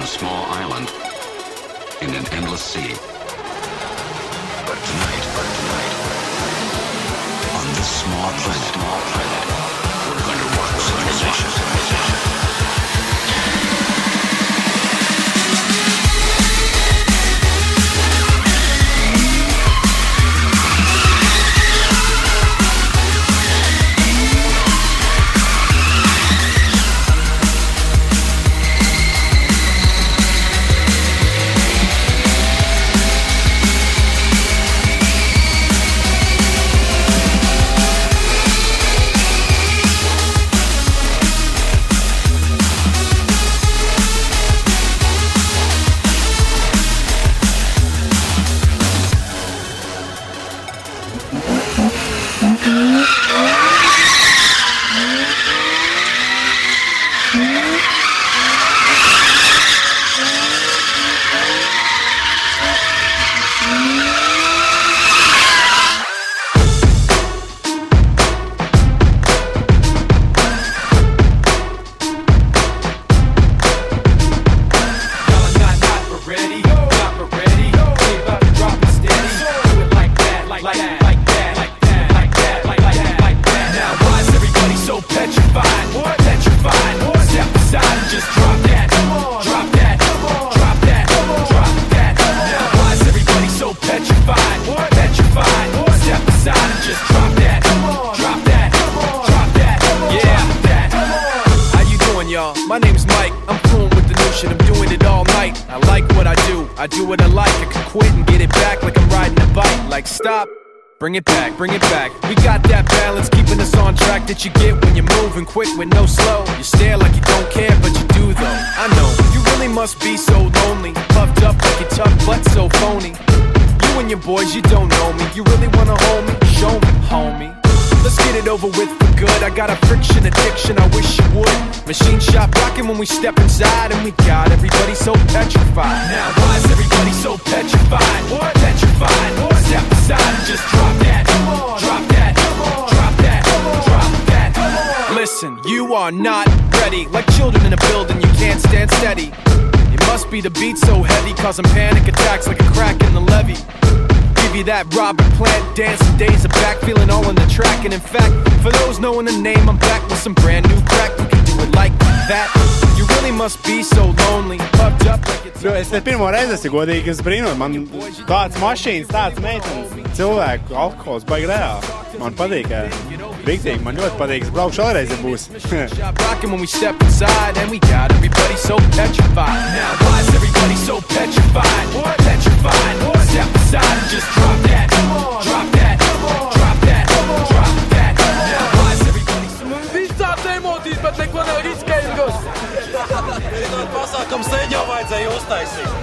small island in an endless sea. But tonight, on this small planet, we're going to rock civilization. My name's Mike, I'm fluent with the new shit, I'm doing it all night. I like what I do what I like. I can quit and get it back like I'm riding a bike. Like stop, bring it back. We got that balance, keeping us on track that you get when you're moving quick with no slow. You stare like you don't care, but you do though. I know, you really must be so lonely, puffed up like you're tough but so phony. You and your boys, you don't know me. You really wanna hold me? Show me, homie. Let's get it over with for good. I got a friction addiction, I wish you would. Machine shop rocking when we step inside, and we got everybody so petrified. Now why is everybody so petrified? What? Petrified. Step aside and just drop that. Drop that. Drop that. Drop that. Listen, you are not ready. Like children in a building, you can't stand steady. It must be the beat so heavy, causing panic attacks like a crack in the levee. Give you that Robert Plant dancing days are back, feeling all on the track. And in fact, for those knowing the name, I'm back with some brand new crack. We can do it like that. You really must be so lonely, puffed up like it's... Es te pirmo reizi esmu godīgi, es brīnot, man tāds mašīnas, tāds meitenes, cilvēku, alkohols, baigi reāli. Man patīk, riktīgi, man ļoti patīk, es braukšu vēlreiz, ja būs. Rocking when we step inside, and we got everybody so petrified. Now why is everybody so petrified? What? Petrified. Step aside and just drop that. Drop that. Drop that. Drop that. Now why is everybody so... Viņš tāds emocijas, bet neko nav riskējis. Pasākums seņ jau vajadzēja uztaisīt.